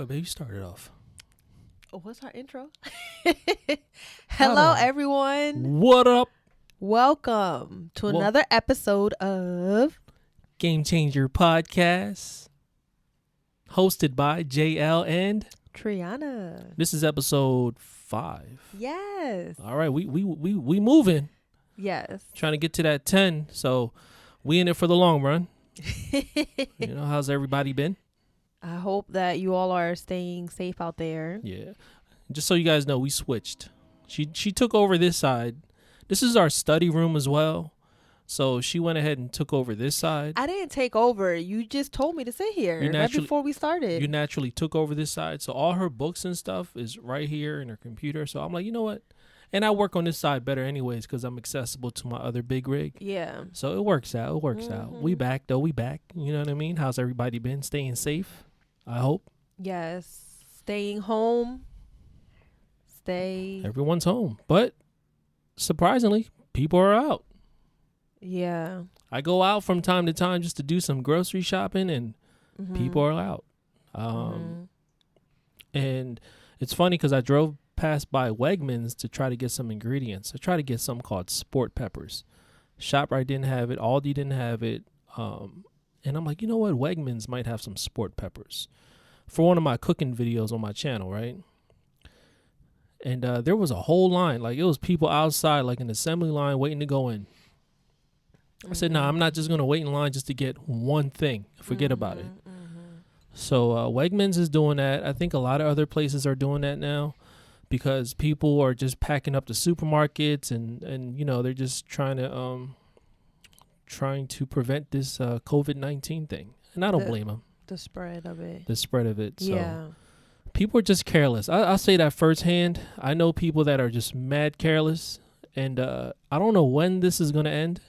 Go ahead, baby. Start it off. What's our intro? Hello, everyone. What up? Welcome to another episode of Game Changer Podcast, hosted by JL and Triana. This is episode 5. Yes. All right, we moving. Yes. Trying to get to that 10. So we in it for the long run. How's everybody been? I hope that you all are staying safe out there. Yeah. Just so you guys know, we switched. She took over this side. This is our study room as well. So she went ahead and took over this side. I didn't take over. You just told me to sit here right before we started. You naturally took over this side. So all her books and stuff is right here in her computer. So I'm like, you know what? And I work on this side better anyways because I'm accessible to my other big rig. Yeah. So it works out. It works out. We back, though. We back. You know what I mean? How's everybody been? Staying safe, I hope. Yes. Staying home. Everyone's home. But surprisingly, people are out. Yeah. I go out from time to time just to do some grocery shopping, and people are out. And it's funny because I drove past by Wegmans to try to get some ingredients. I tried to get something called sport peppers. ShopRite didn't have it. Aldi didn't have it. And I'm like, you know what? Wegmans might have some sport peppers for one of my cooking videos on my channel, right? And there was a whole line. Like, it was people outside, like an assembly line, waiting to go in. I said, no, I'm not just going to wait in line just to get one thing. Forget about it. So Wegmans is doing that. I think a lot of other places are doing that now because people are just packing up the supermarkets and they're just trying to prevent this COVID-19 thing. And I don't blame them. The spread of it. So yeah. People are just careless. I'll say that firsthand. I know people that are just mad careless. And I don't know when this is going to end.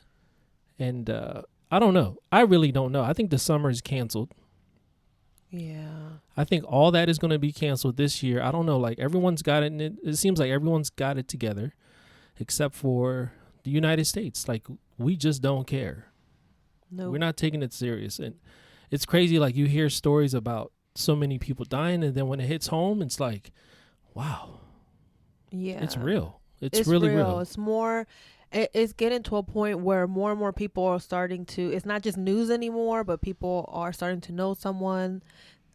And I don't know. I really don't know. I think the summer is canceled. Yeah. I think all that is going to be canceled this year. I don't know. Like, everyone's got it. It seems like everyone's got it together except for the United States. Like, we just don't care. No. We're not taking it serious. And it's crazy. Like, you hear stories about so many people dying. And then when it hits home, it's like, wow. Yeah. It's real. It's really real. It's more... It's getting to a point where more and more people are starting to, it's not just news anymore, but people are starting to know someone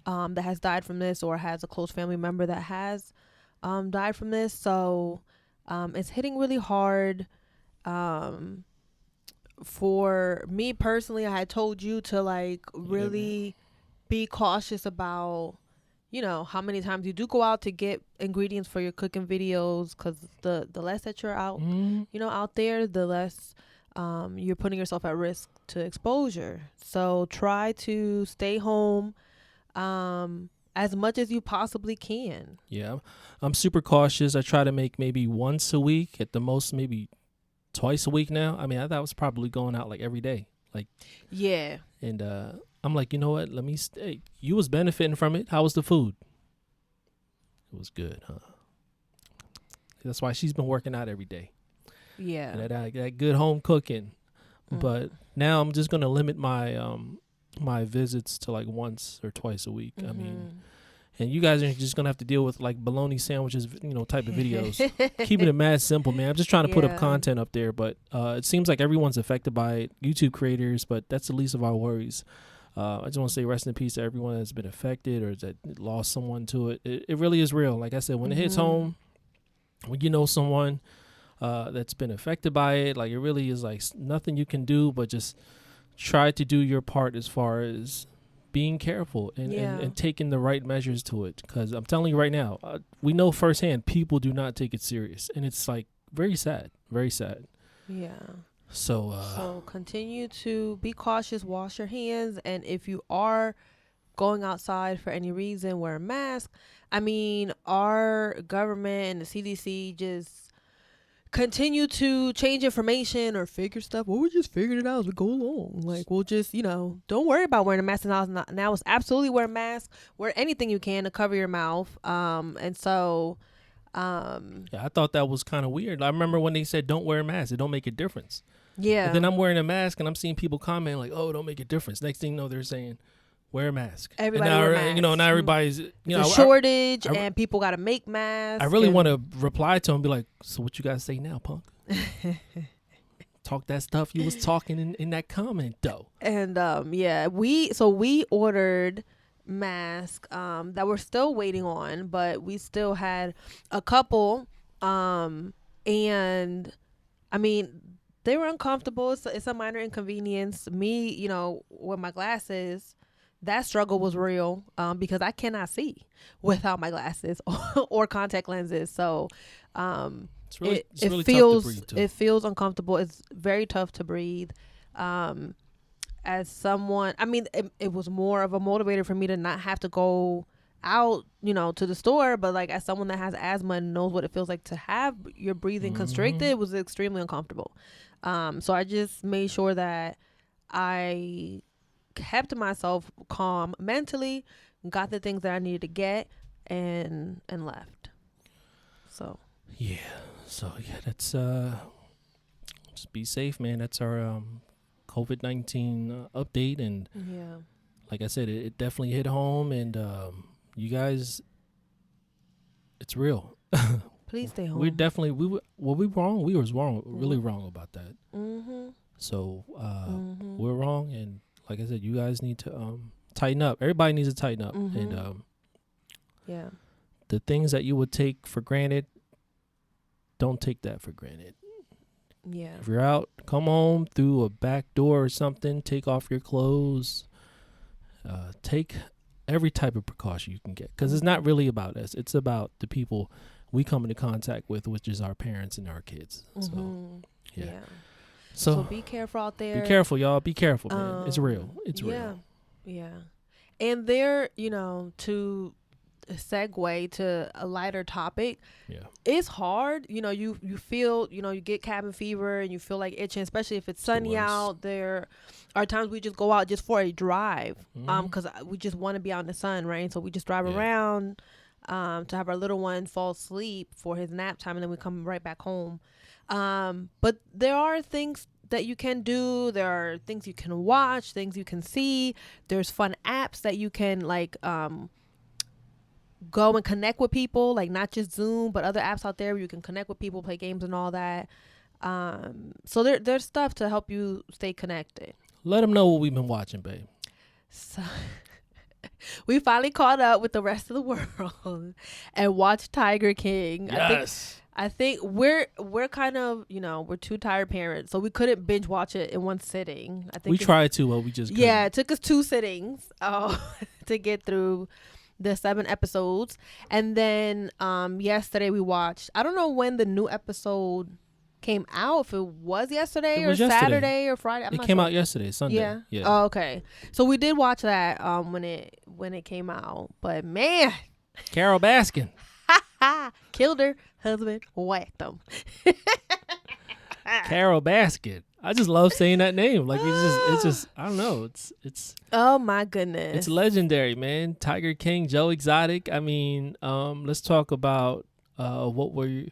that has died from this or has a close family member that has died from this. So it's hitting really hard. For me personally, I had told you to really be cautious about how many times you do go out to get ingredients for your cooking videos, because the less that you're out, out there, the less you're putting yourself at risk to exposure. So try to stay home as much as you possibly can. Yeah, I'm super cautious. I try to make maybe once a week, at the most maybe twice a week now. I mean, I thought I was probably going out like every day. Yeah. And I'm like, you know what? Let me stay. You was benefiting from it. How was the food? It was good, huh? That's why she's been working out every day. Yeah. And that good home cooking. But now I'm just gonna limit my my visits to like once or twice a week. I mean, and you guys are just gonna have to deal with like bologna sandwiches, type of videos. Keeping it mad simple, man. I'm just trying to put up content up there, but it seems like everyone's affected by it. YouTube creators, but that's the least of our worries. I just want to say rest in peace to everyone that's been affected or that lost someone to it. It really is real. Like I said, when it hits home, when you know someone that's been affected by it, like, it really is like nothing you can do but just try to do your part as far as being careful and taking the right measures to it. Because I'm telling you right now, we know firsthand people do not take it serious. And it's like very sad. Yeah. So continue to be cautious, wash your hands. And if you are going outside for any reason, wear a mask. I mean, our government and the CDC just continue to change information or figure stuff. Well, we're just figuring it out as we go along. Like, we'll just, don't worry about wearing a mask. Now it's absolutely wear a mask. Wear anything you can to cover your mouth. Yeah, I thought that was kind of weird. I remember when they said don't wear a mask, it don't make a difference. Yeah. And then I'm wearing a mask and I'm seeing people comment like, oh, it don't make a difference. Next thing you know, they're saying, wear a mask. Everybody and now, wear masks. You know, now everybody's, you know, it's a shortage and people got to make masks. I really want to reply to him and be like, so what you got to say now, punk? Talk that stuff you was talking in that comment, though. And yeah, we ordered masks that we're still waiting on, but we still had a couple. And I mean, they were uncomfortable. It's a minor inconvenience. Me, you know, with my glasses, that struggle was real because I cannot see without my glasses or contact lenses. So it's really it feels tough to breathe, too. It feels uncomfortable. It's very tough to breathe. As someone, I mean, it was more of a motivator for me to not have to go out, you know, to the store. But like, as someone that has asthma and knows what it feels like to have your breathing constricted, it was extremely uncomfortable. So I just made sure that I kept myself calm mentally, got the things that I needed to get, and left. So yeah, that's just be safe, man. That's our COVID-19 update, and yeah, like I said, it definitely hit home, and you guys, it's real. please stay home. We're definitely we wrong. We was wrong, really wrong about that. So we're wrong, and like I said, you guys need to tighten up. Everybody needs to tighten up, and yeah, the things that you would take for granted, don't take that for granted. Yeah. If you're out, come home through a back door or something. Take off your clothes. Take every type of precaution you can get, because it's not really about us. It's about the people we come into contact with, which is our parents and our kids. So yeah. So be careful out there. Be careful, y'all. Be careful, man. It's real. It's real. Yeah. And there, you know, to segue to a lighter topic, it's hard. You know, you feel, you know, you get cabin fever and you feel like itching, especially if it's sunny out. There are times we just go out just for a drive, because we just want to be out in the sun, right? So we just drive around to have our little one fall asleep for his nap time, and then we come right back home. But there are things that you can do. There are things you can watch, things you can see. There's fun apps that you can like go and connect with people, like not just Zoom, but other apps out there where you can connect with people, play games and all that. So there's stuff to help you stay connected. Let them know what we've been watching, babe. So we finally caught up with the rest of the world and watched Tiger King. Yes. I think we're kind of, you know, we're two tired parents, so we couldn't binge watch it in one sitting. I think we tried to, but we just couldn't. Yeah, it took us 2 sittings to get through the 7 episodes. And then yesterday we watched, I don't know when the new episode came out, if it was yesterday or Saturday or Friday. It came out yesterday, Sunday. Yeah. Oh, okay. So we did watch that when it came out. But man, Carol Baskin killed her husband, whacked him. Carol Baskin. I just love saying that name. Like it's just I don't know. It's oh my goodness. It's legendary, man. Tiger King, Joe Exotic. I mean, let's talk about what were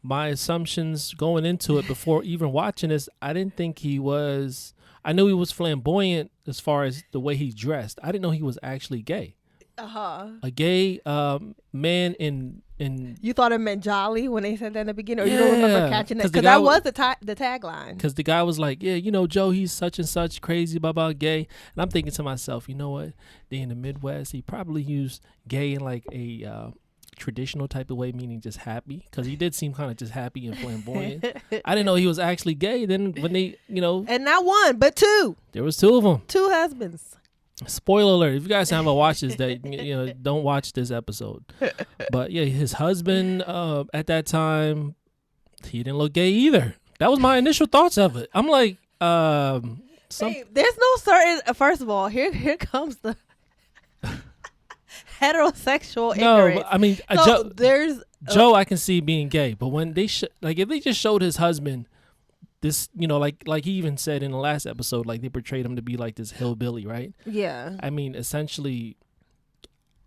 my assumptions going into it before even watching this. I didn't think he was. I knew he was flamboyant as far as the way he dressed. I didn't know he was actually gay. A gay man in. You thought it meant jolly when they said that in the beginning, or you don't remember catching that? Because that was the tagline. Because the guy was like, yeah, you know, Joe, he's such and such, crazy, blah, blah, gay. And I'm thinking to myself, you know what? They in the Midwest, he probably used gay in like a traditional type of way, meaning just happy. Because he did seem kind of just happy and flamboyant. I didn't know he was actually gay. Then when they, you know. And not one, but 2. There was 2 of them. 2 husbands. Spoiler alert, if you guys haven't watched this, you know, don't watch this episode. But yeah, his husband at that time, he didn't look gay either. That was my initial thoughts of it. I'm like, hey, there's no certain, first of all, here comes the heterosexual ignorance. No, I mean, so there's Joe, I can see being gay, but when they like if they just showed his husband this, you know, like he even said in the last episode, like they portrayed him to be like this hillbilly, right? Yeah. I mean, essentially,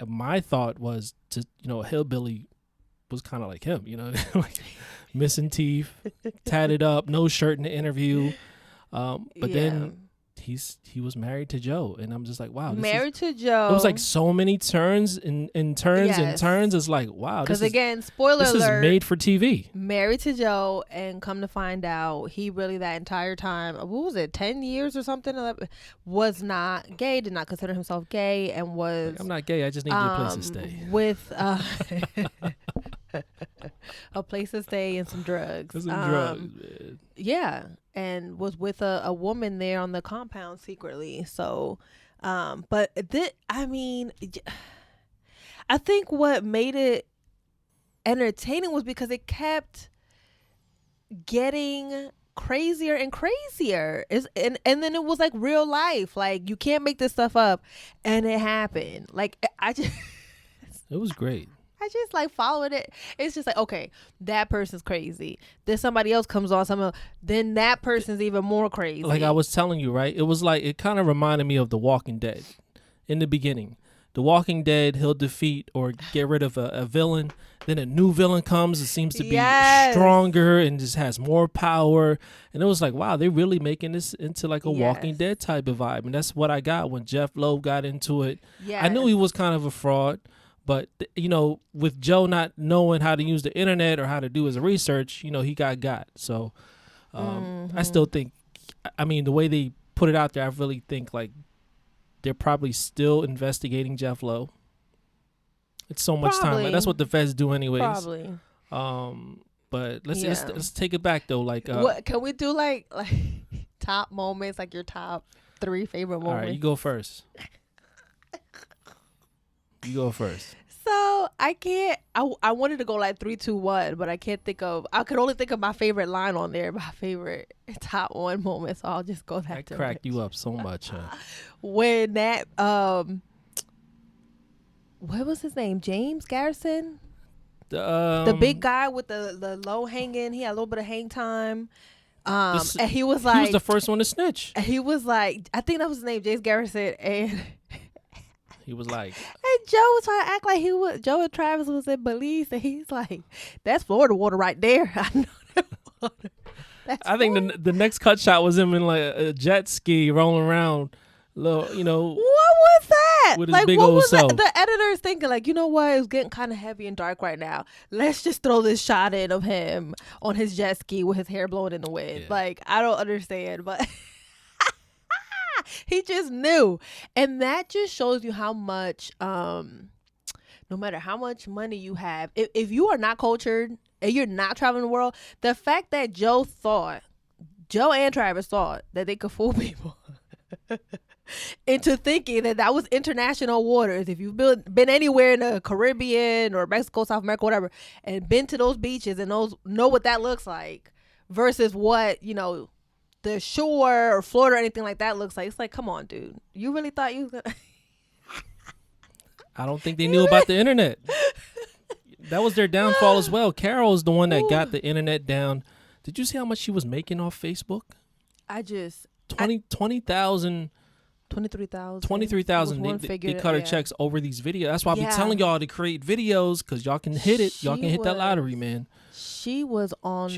my thought was to, you know, a hillbilly was kind of like him, you know, like missing teeth, tatted up, no shirt in the interview. But then he was married to Joe, and I'm just like, wow, married to Joe. It was like so many turns and turns and turns. It's like, wow, because again, spoiler alert, this is made for TV. Married to Joe, and come to find out, he really that entire time, what was it, 10 years or something, was not gay, did not consider himself gay, and was like, I'm not gay. I just need a place to stay with a place to stay and some drugs. Man. Yeah, and was with a woman there on the compound secretly. So, but I mean, I think what made it entertaining was because it kept getting crazier and crazier. And then it was like real life. Like, you can't make this stuff up, and it happened. Like, it was great. I just like following it. It's just like, okay, that person's crazy. Then somebody else comes on, then that person's even more crazy. Like I was telling you, right? It was like, it kind of reminded me of The Walking Dead in the beginning. The Walking Dead, he'll defeat or get rid of a villain. Then a new villain comes and seems to be stronger and just has more power. And it was like, wow, they're really making this into like a Walking Dead type of vibe. And that's what I got when Jeff Loeb got into it. I knew he was kind of a fraud. But, you know, with Joe not knowing how to use the internet or how to do his research, you know, he got. So I still think, I mean, the way they put it out there, I really think like they're probably still investigating Jeff Lowe. It's so much time. Like, that's what the feds do anyways. Probably. But let's take it back though. Like, what can we do? Like top moments, like your top 3 favorite moments. All right, you go first. You go first. So I wanted to go like 3, 2, 1, but I can't think of. I could only think of my favorite line on there, my favorite top 1 moment. So I'll just go back to. That cracked you up so much, huh? When that what was his name? James Garrison, the big guy with the low hanging. He had a little bit of hang time. And he was like, he was the first one to snitch. He was like, I think that was his name, James Garrison, and. He was like, and Joe was trying to act like Joe and Travis was in Belize, and he's like, that's Florida water right there. I know that water. I think the next cut shot was him in like a jet ski rolling around, little, you know. What was that? With his like, big what old was self. The editor's thinking like, you know what? It's getting kind of heavy and dark right now. Let's just throw this shot in of him on his jet ski with his hair blowing in the wind. Yeah. Like, I don't understand, but. He just knew. And that just shows you how much, no matter how much money you have, if you are not cultured and you're not traveling the world, the fact that Joe and Travis thought that they could fool people into thinking that was international waters. If you've been anywhere in the Caribbean or Mexico, South America, whatever, and been to those beaches and know what that looks like versus what, you know, the shore or Florida or anything like that looks like. It's like, come on, dude. You really thought you was gonna I don't think they knew about the internet. That was their downfall as well. Carol is the one that got the internet down. Did you see how much she was making off Facebook? I just 23,000 they cut her checks over these videos. That's why I be telling y'all to create videos, because y'all can hit it. Y'all can hit that lottery, man. She was on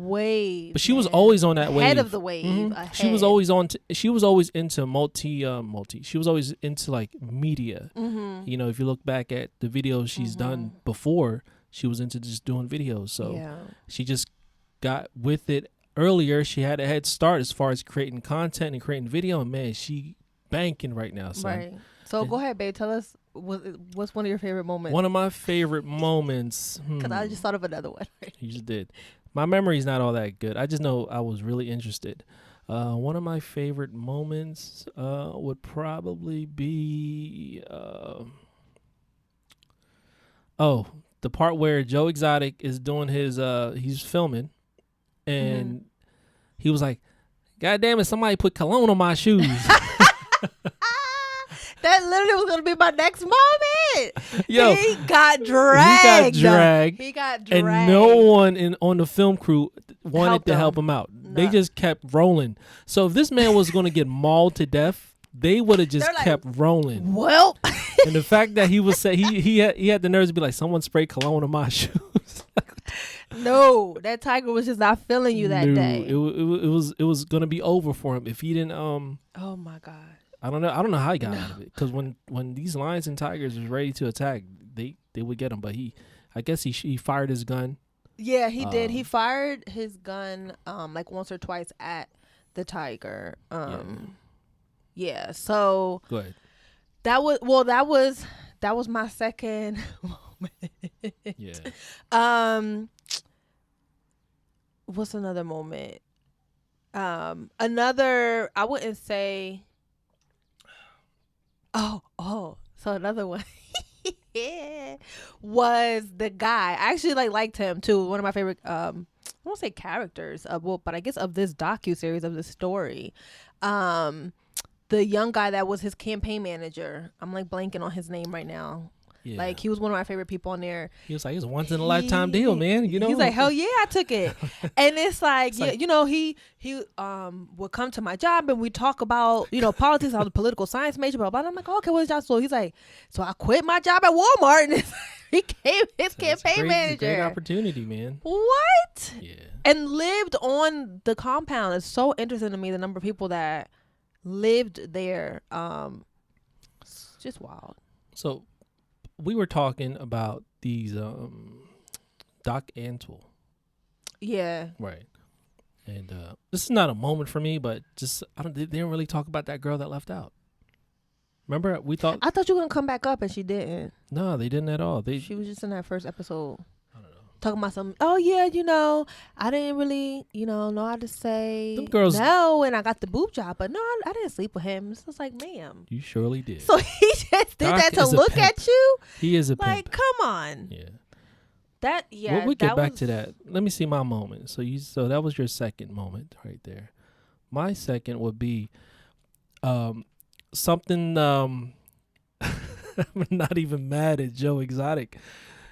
wave. But she was always on that wave. Ahead of the wave. Mm-hmm. She was always she was always into she was always into like media. Mm-hmm. You know, if you look back at the videos she's done before, she was into just doing videos. So she just got with it earlier. She had a head start as far as creating content and creating video, and man, she banking right now, son. Right. So go ahead, babe. Tell us what's one of your favorite moments. One of my favorite moments. Because I just thought of another one. You just did. My memory's not all that good. I just know I was really interested. One of my favorite moments would probably be the part where Joe Exotic is doing his he's filming, and he was like, God damn it, somebody put cologne on my shoes. That literally was going to be my next moment. Yo, he got dragged. And no one on the film crew wanted to help him out. No. They just kept rolling. So if this man was going to get mauled to death, they would have just kept rolling. Well. And the fact that he was he had the nerves to be like, someone sprayed cologne on my shoes. No, that tiger was just not feeling you that day. It was gonna be over for him if he didn't. Oh my God. I don't know how he got out of it. Because when these lions and tigers was ready to attack, they would get him. But I guess he fired his gun. Yeah, he did. He fired his gun like once or twice at the tiger. Yeah. So go ahead. That was my second moment. Yeah. What's another moment? Another, I wouldn't say. So another one was the guy. I actually liked him too. One of my favorite I won't say characters but I guess of this docuseries, of this story. The young guy that was his campaign manager. I'm blanking on his name right now. Yeah. He was one of my favorite people on there. He was it's a once in a lifetime deal, man. You know, he's hell yeah, I took it. And it's he would come to my job and we talk about politics. I was a political science major, blah blah. I'm like, okay, what's your job? So he's like, so I quit my job at Walmart and he became his campaign manager. It's a great opportunity, man. What? Yeah. And lived on the compound. It's so interesting to me, the number of people that lived there. It's just wild. So we were talking about these Doc Antle. Yeah. Right. And this is not a moment for me, but just they didn't really talk about that girl that left out. Remember, I thought you were gonna come back up, and she didn't. No, they didn't at all. She was just in that first episode. I don't know. Talking about something. Oh yeah, I didn't really, know how to say them girls, no, and I got the boob job, but no, I didn't sleep with him. It's just like, ma'am, you surely did. So he just did that to look at you. He is a pimp. Come on. Yeah. We'll get back to that. Let me see my moment. So that was your second moment right there. My second would be something. I'm not even mad at Joe Exotic.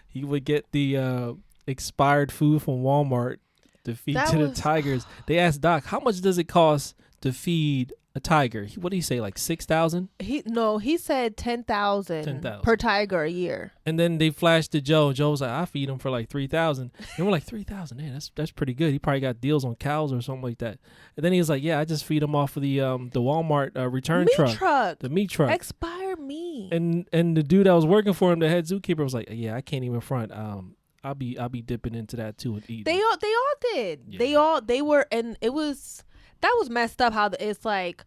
He would get the expired food from Walmart to feed the tigers. They asked Doc, how much does it cost to feed a tiger? What did he say, like 6,000? He said 10,000 per tiger a year. And then they flashed to Joe. Joe was like, I feed him for like 3,000. And we're like, 3,000? Man, that's pretty good. He probably got deals on cows or something like that. And then he was like, yeah, I just feed him off of the Walmart return truck. The meat truck. Expired meat. And the dude that was working for him, the head zookeeper, was like, yeah, I can't even front. I'll be dipping into that too and eating. They all did. Yeah. They were, and that was messed up how it's like,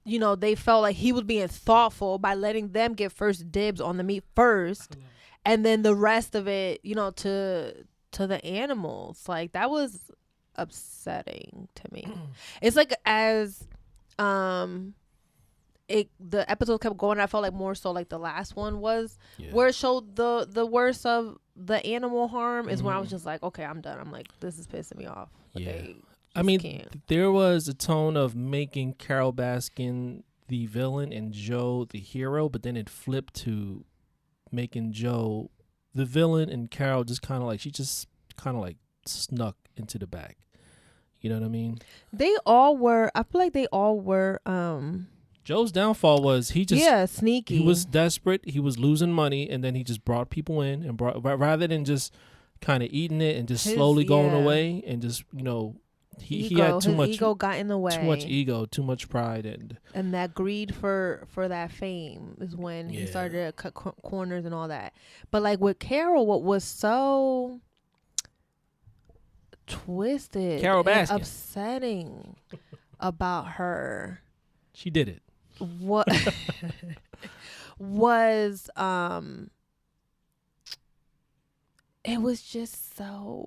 they felt like he was being thoughtful by letting them get first dibs on the meat first, and then the rest of it, to the animals. Like, that was upsetting to me. It's like as the episode kept going, I felt like more so like the last one was where it showed the worst of the animal harm is when I was just like, okay, I'm done. I'm like, this is pissing me off. There was a tone of making Carol Baskin the villain and Joe the hero, but then it flipped to making Joe the villain and Carol just kind of like snuck into the back. You know what I mean? They all were. I feel like they all were. Joe's downfall was sneaky. He was desperate. He was losing money, and then he just brought people in and rather than just kind of eating it and just slowly going away and just he had too much ego got in the way. Too much ego, too much pride, and that greed for that fame is when he started to cut corners and all that. But like with Carol, what was so twisted, Carol Baskin, upsetting about her, she did it. What was it was just so.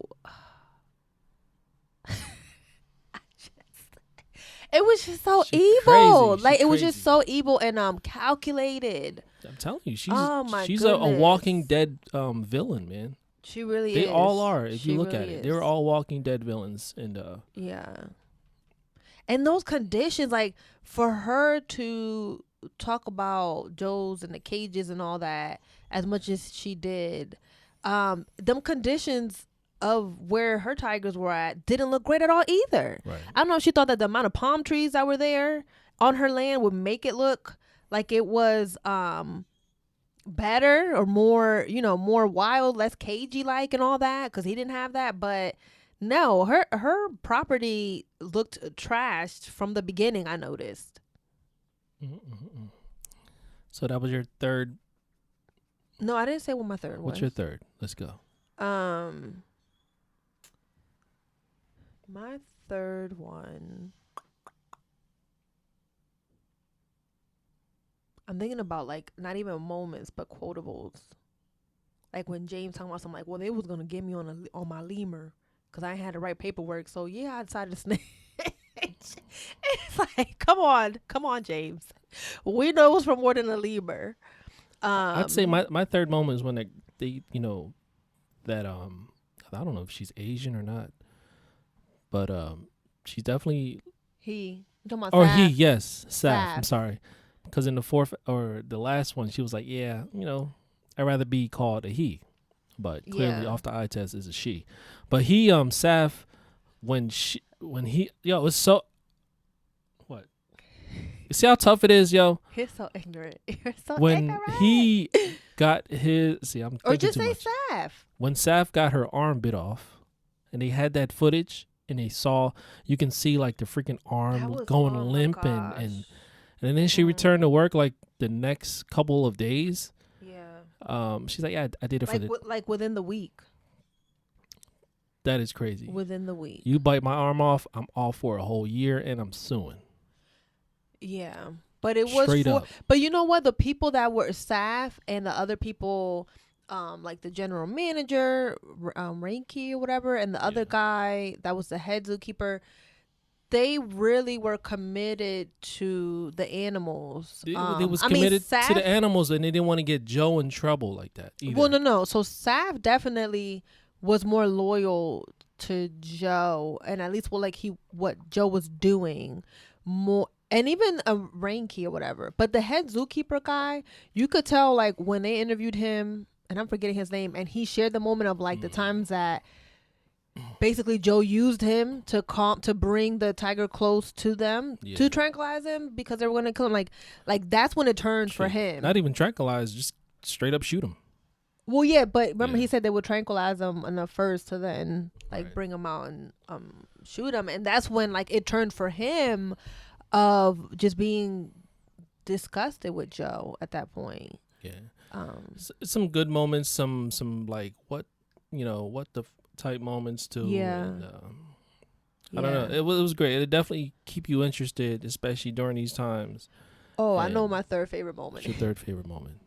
It was just so evil. It was just so evil and calculated. I'm telling you, she's a Walking Dead villain, man. She really is. They all are. If you look at it, they're all Walking Dead villains, and and those conditions, like for her to talk about Joe's and the cages and all that as much as she did, them conditions of where her tigers were at didn't look great at all either. Right. I don't know if she thought that the amount of palm trees that were there on her land would make it look like it was better or more, more wild, less cagey like and all that, because he didn't have that. But no, her property looked trashed from the beginning, I noticed. Mm-mm-mm. So that was your third. No, I didn't say what my third was. What's your third? Let's go. My third one, I'm thinking about like not even moments but quotables. Like when James talking about something like, well, they was gonna get me on my lemur because I ain't had to write paperwork. So yeah, I decided to snitch. It's like, come on, James. We know it was from more than a lemur. I'd say my third moment is when they that I don't know if she's Asian or not, but she's definitely he yes, Saf. I'm Saf. sorry, because in the fourth or the last one, she was like, yeah, I'd rather be called a he, but clearly off the eye test is a she. But he Saf when he it's so what. You see how tough it is, yo? You're so ignorant. You're so when ignorant. he got his I'm or thinking just too say much. Saf. When Saf got her arm bit off, and they had that footage, and you can see like the freaking arm going limp, and then she returned to work like the next couple of days. Yeah. She's like, yeah, I did it for like within the week. That is crazy. Within the week. You bite my arm off, I'm off for a whole year, and I'm suing. Yeah. But it was straight up. But you know what? The people that were staff and the other people, like the general manager, Ranky or whatever, and the other guy that was the head zookeeper, they really were committed to the animals. They was committed to the animals, and they didn't want to get Joe in trouble like that either. Well, no. So Saf definitely was more loyal to Joe, and at least what Joe was doing more. And even a Ranky or whatever. But the head zookeeper guy, you could tell like when they interviewed him, and I'm forgetting his name, and he shared the moment of like the times that basically Joe used him to bring the tiger close to them to tranquilize him because they were going to kill him. Like that's when it turned for him. Not even tranquilize, just straight up shoot him. Well, yeah, but remember he said they would tranquilize him enough first to then bring him out and shoot him, and that's when like it turned for him. Of just being disgusted with Joe at that point. Yeah. Some good moments, some like what the type moments too. Yeah. And, I don't know. It was great. It definitely keep you interested, especially during these times. Oh, I know my third favorite moment. What's your third favorite moment?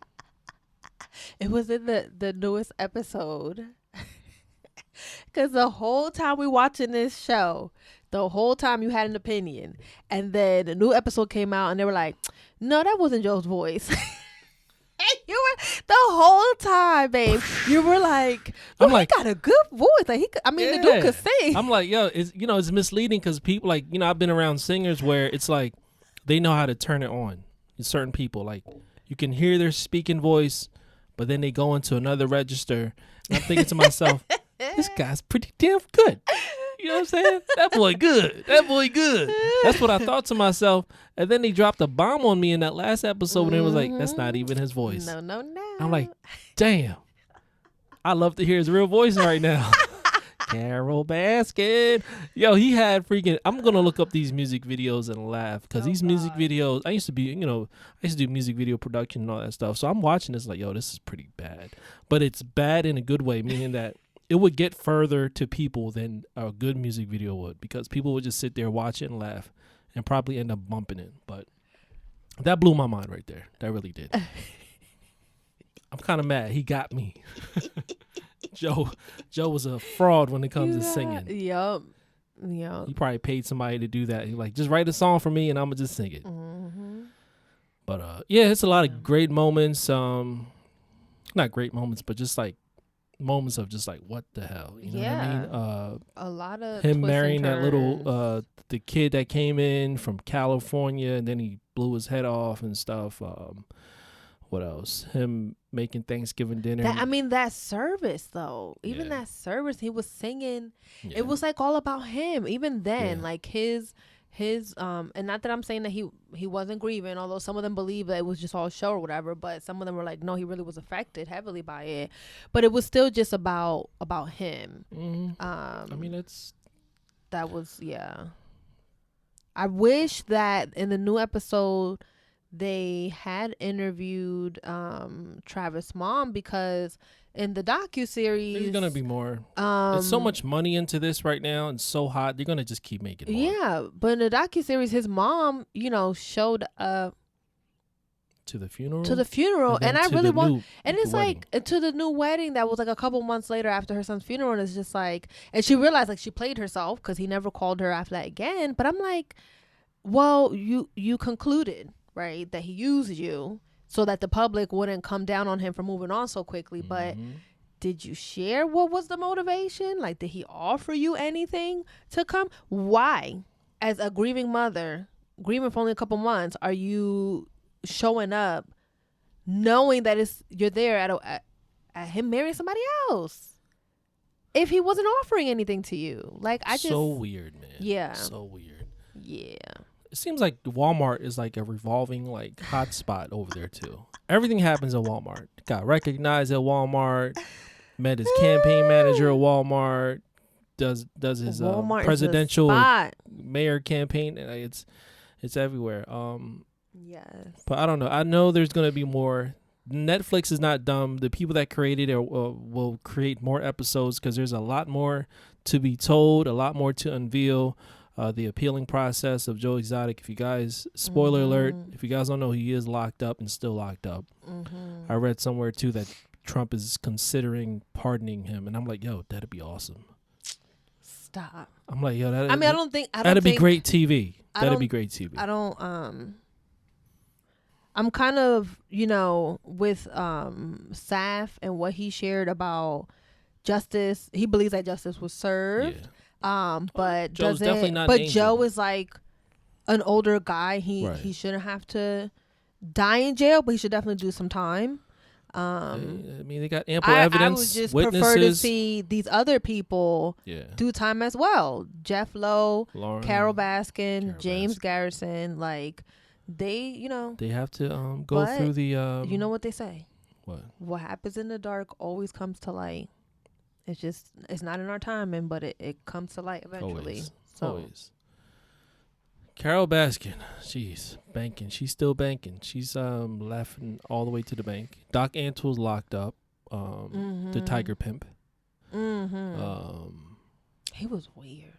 It was in the newest episode. Because the whole time we watching this show, the whole time you had an opinion. And then the new episode came out and they were like, no, that wasn't Joe's voice. And you were the whole time, babe. You were like, he got a good voice. Like the dude could sing. I'm like, yo, it's misleading because people like, I've been around singers where it's like they know how to turn it on. Certain people, like you can hear their speaking voice, but then they go into another register. And I'm thinking to myself, this guy's pretty damn good. You know what I'm saying? That boy good. That's what I thought to myself. And then they dropped a bomb on me in that last episode when it was like, that's not even his voice. No. I'm like, damn. I love to hear his real voice right now. Carol Baskin. Yo, he had freaking, I'm going to look up these music videos and laugh because these music videos, I used to do music video production and all that stuff. So I'm watching this like, yo, this is pretty bad. But it's bad in a good way, meaning that it would get further to people than a good music video would because people would just sit there, watch it and laugh and probably end up bumping it. But that blew my mind right there. That really did. I'm kind of mad. He got me. Joe was a fraud when it comes to singing. Yep. He probably paid somebody to do that. He like, just write a song for me and I'm going to just sing it. Mm-hmm. But it's a lot of great moments. Not great moments, but just like moments of just like, what the hell? You know what I mean? A lot of him marrying that little, the kid that came in from California and then he blew his head off and stuff. What else? Him making Thanksgiving dinner. That service though. Even that service, he was singing. Yeah. It was like all about him. Even then, like his his and not that I'm saying that he wasn't grieving, although some of them believe that it was just all show or whatever, but some of them were like, no, he really was affected heavily by it. But it was still just about him. I mean, that was, yeah. I wish that in the new episode they had interviewed Travis' mom, because in the docuseries there's gonna be more. There's so much money into this right now and so hot. They're gonna just keep making more. Yeah, but in the docuseries, his mom, showed up to the funeral. And I really want, and it's wedding. like to the new wedding that was like a couple months later after her son's funeral, and it's just like, and she realized like she played herself because he never called her after that again. But I'm like, well, you concluded, right, that he used you so that the public wouldn't come down on him for moving on so quickly. But did you share what was the motivation? Like, did he offer you anything to come? Why, as a grieving mother, grieving for only a couple months, are you showing up knowing that you're there at him marrying somebody else if he wasn't offering anything to you? Like, so weird, man. Yeah. So weird. Yeah. It seems like Walmart is like a revolving like hotspot over there too. Everything happens at Walmart. Got recognized at Walmart. Met his campaign manager at Walmart. Does his presidential mayor campaign. It's everywhere. Yes. But I don't know. I know there's gonna be more. Netflix is not dumb. The people that created it will create more episodes because there's a lot more to be told, a lot more to unveil. The appealing process of Joe Exotic. If you guys, spoiler alert, if you guys don't know, he is locked up and still locked up. I read somewhere too that Trump is considering pardoning him, and I'm like, yo, that'd be awesome. Stop. I'm like, yo, I don't think that'd be great TV. That'd be great TV. I don't. I'm kind of, with Saf and what he shared about justice. He believes that justice was served. Yeah. But Joe's definitely not but an angel. Joe is like an older guy. He shouldn't have to die in jail, but he should definitely do some time. I mean, they got ample evidence. I would just witnesses. Prefer to see these other people do time as well. Jeff Lowe, Carol Baskin, James Garrison, like they have to go through the. You know what they say? What happens in the dark always comes to light. It's not in our timing, but it comes to light eventually. Always. Carol Baskin, she's banking. She's still banking. She's laughing all the way to the bank. Doc Antle's locked up. The Tiger Pimp. He was weird.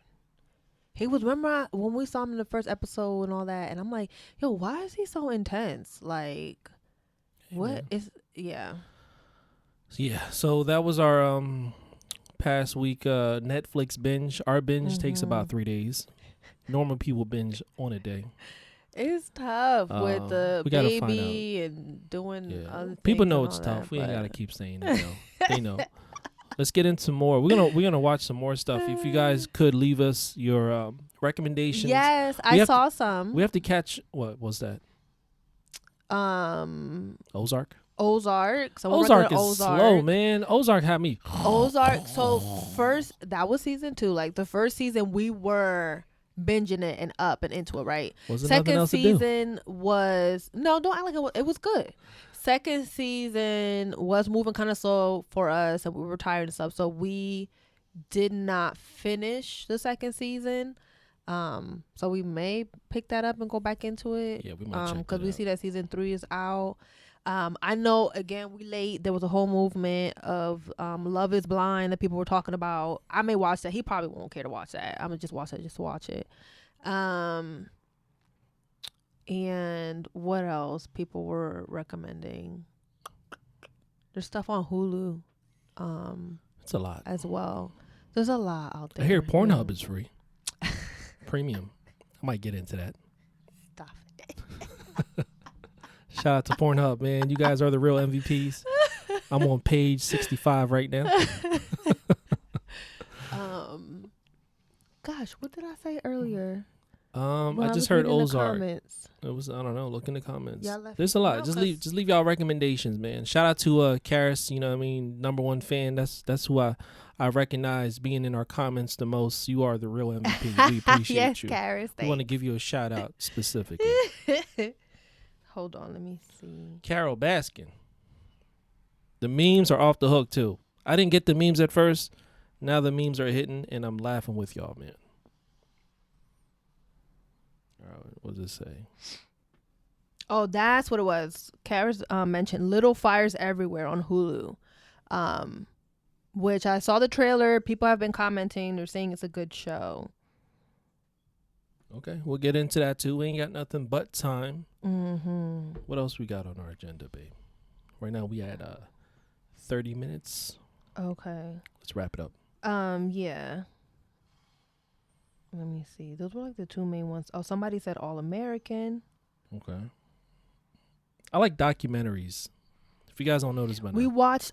He was, remember when we saw him in the first episode and all that, and I'm like, yo, why is he so intense? Like, what is, yeah. Yeah, so that was our past week Netflix binge. Our binge takes about 3 days. Normal people binge on a day. It's tough with the baby and doing other things. People know it's tough. We ain't gotta keep saying it. They know. Let's get into more. We're gonna watch some more stuff. If you guys could leave us your recommendations. Yes, I saw some. We have to catch. What was that? Ozark. Ozark is slow, man. Ozark had me. Ozark. So first, that was season 2. Like the first season, we were binging it and up and into it, right? Second season was don't act like it was good. Second season was moving kind of slow for us, and we were tired and stuff. So we did not finish the second season. So we may pick that up and go back into it. Yeah, we might check because we see that season 3 is out. I know, again, we late. There was a whole movement of Love is Blind that people were talking about. I may watch that. He probably won't care to watch that. I'm going to just watch it just to watch it. And what else people were recommending? There's stuff on Hulu. It's a lot. As well. There's a lot out there. I hear Pornhub is free. Premium. I might get into that. Stop it. Shout out to Pornhub, man. You guys are the real MVPs. I'm on page 65 right now. Gosh, what did I say earlier? Well, I I just was heard reading the Ozark. comments. It was, I don't know. Look in the comments. Y'all left There's a me lot. out Just 'cause- leave y'all recommendations, man. Shout out to Karis. You know what I mean, #1 fan. That's who I recognize being in our comments the most. You are the real MVP. We appreciate yes, you. Karis, We want to give you a shout out specifically. Hold on, let me see. Carol Baskin. The memes are off the hook too. I didn't get the memes at first. Now the memes are hitting, and I'm laughing with y'all, man. All right, what does it say? Oh, that's what it was. Karis mentioned Little Fires Everywhere on Hulu, which I saw the trailer. People have been commenting. They're saying it's a good show. Okay, we'll get into that too. We ain't got nothing but time. Mm-hmm. What else we got on our agenda, babe? Right now we at 30 minutes. Okay. Let's wrap it up. Yeah. Let me see. Those were like the two main ones. Oh, somebody said All American. Okay. I like documentaries. If you guys don't know this by now. We watched.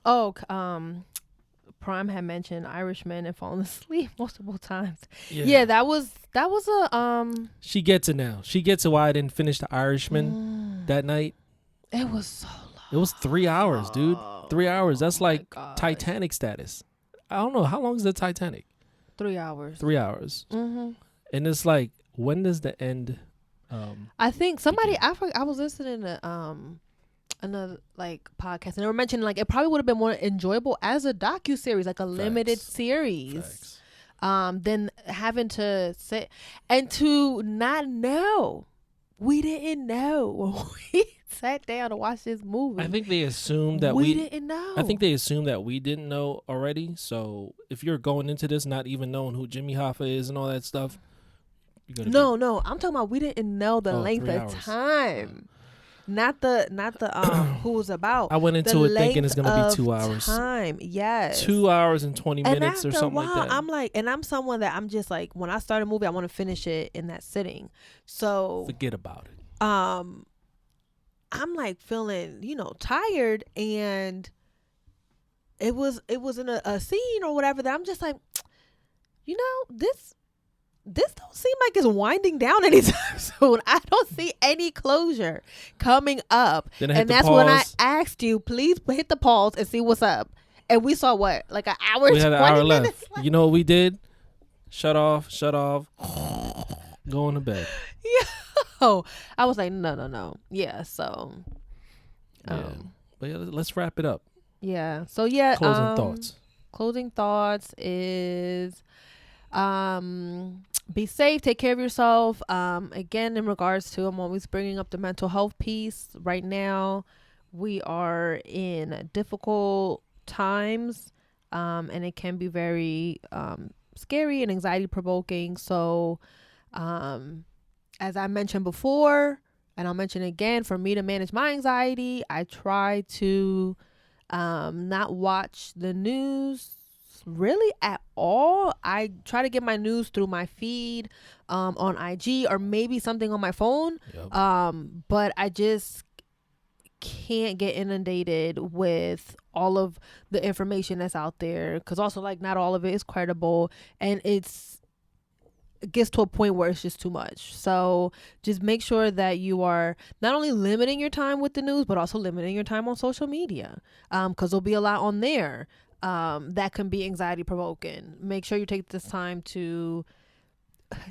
Prime had mentioned Irishman and fallen asleep multiple times. Yeah, that was a She gets it now. She gets it why I didn't finish The Irishman that night. It was so long. It was 3 hours, dude. 3 hours. That's like gosh. Titanic status. I don't know. How long is the Titanic? 3 hours. 3 hours. Mm-hmm. And it's like, when does the end? I think somebody, I was listening to another like podcast, and they were mentioning like it probably would have been more enjoyable as a docuseries, like a limited series. Than having to sit and to not know. We didn't know when we sat down to watch this movie. I think they assumed that we didn't know. I think they assumed that we didn't know already. So if you're going into this not even knowing who Jimmy Hoffa is and all that stuff, no, I'm talking about we didn't know the length of time. Not the who was about. I went into it thinking it's gonna be 2 hours. Time, yes. 2 hours and 20 minutes or something like that. I'm like, and I'm someone that I'm just like, when I start a movie, I want to finish it in that sitting. So forget about it. I'm like feeling, tired, and it was in a scene or whatever that I'm just like, this don't seem like it's winding down anytime soon. I don't see any closure coming up. And that's when I asked you, please hit the pause and see what's up. And we saw what? Like an hour, we had an hour minutes left. You know what we did? Shut off, going to bed. Yeah. I was like, no. Yeah, so. But yeah, let's wrap it up. Yeah. So yeah. Closing thoughts. Closing thoughts is be safe, take care of yourself. Again, in regards to, I'm always bringing up the mental health piece. Right now we are in difficult times, and it can be very scary and anxiety provoking. So as I mentioned before, and I'll mention again, for me to manage my anxiety, I try to not watch the news really at all. I try to get my news through my feed on IG or maybe something on my phone. Yep. But I just can't get inundated with all of the information that's out there, because also like not all of it is credible, and it gets to a point where it's just too much. So just make sure that you are not only limiting your time with the news, but also limiting your time on social media, because there'll be a lot on there that can be anxiety provoking. Make sure you take this time to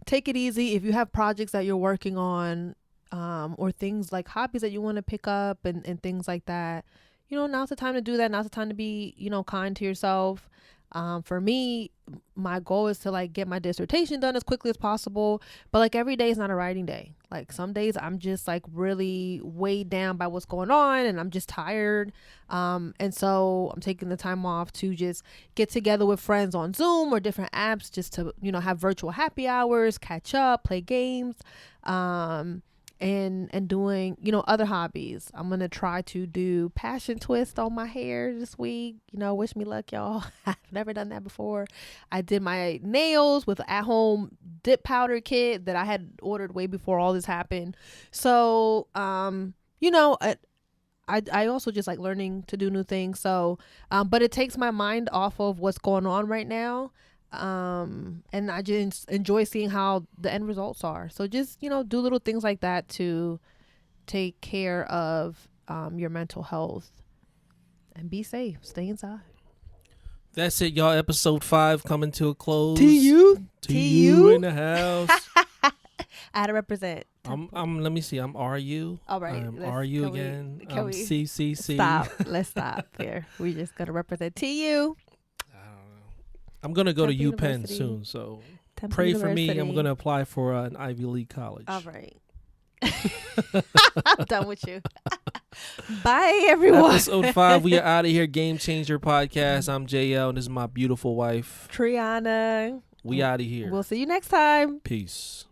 take it easy. If you have projects that you're working on, or things like hobbies that you want to pick up and things like that, now's the time to do that. Now's the time to be, kind to yourself. For me, my goal is to like get my dissertation done as quickly as possible, but like every day is not a writing day. Like some days I'm just like really weighed down by what's going on, and I'm just tired. And so I'm taking the time off to just get together with friends on Zoom or different apps, just to, have virtual happy hours, catch up, play games, and doing, other hobbies. I'm going to try to do passion twist on my hair this week. Wish me luck, y'all. I've never done that before. I did my nails with an at-home dip powder kit that I had ordered way before all this happened. So, I also just like learning to do new things. So, but it takes my mind off of what's going on right now. And I just enjoy seeing how the end results are. So just, do little things like that to take care of your mental health and be safe. Stay inside. That's it, y'all. Episode 5 coming to a close. To you in the house. I had to represent. I'm let me see. I'm RU. All right. I'm RU again. I'm CCC. Stop. Let's stop here. We just gotta represent TU. I don't know. I'm gonna go to Temple UPenn University. soon, so Temple pray for me. University. I'm gonna apply for an Ivy League college. All right. I'm done with you. Bye, everyone. Episode 5. We are out of here. Game Changer Podcast. I'm JL, and this is my beautiful wife, Triana. We out of here. We'll see you next time. Peace.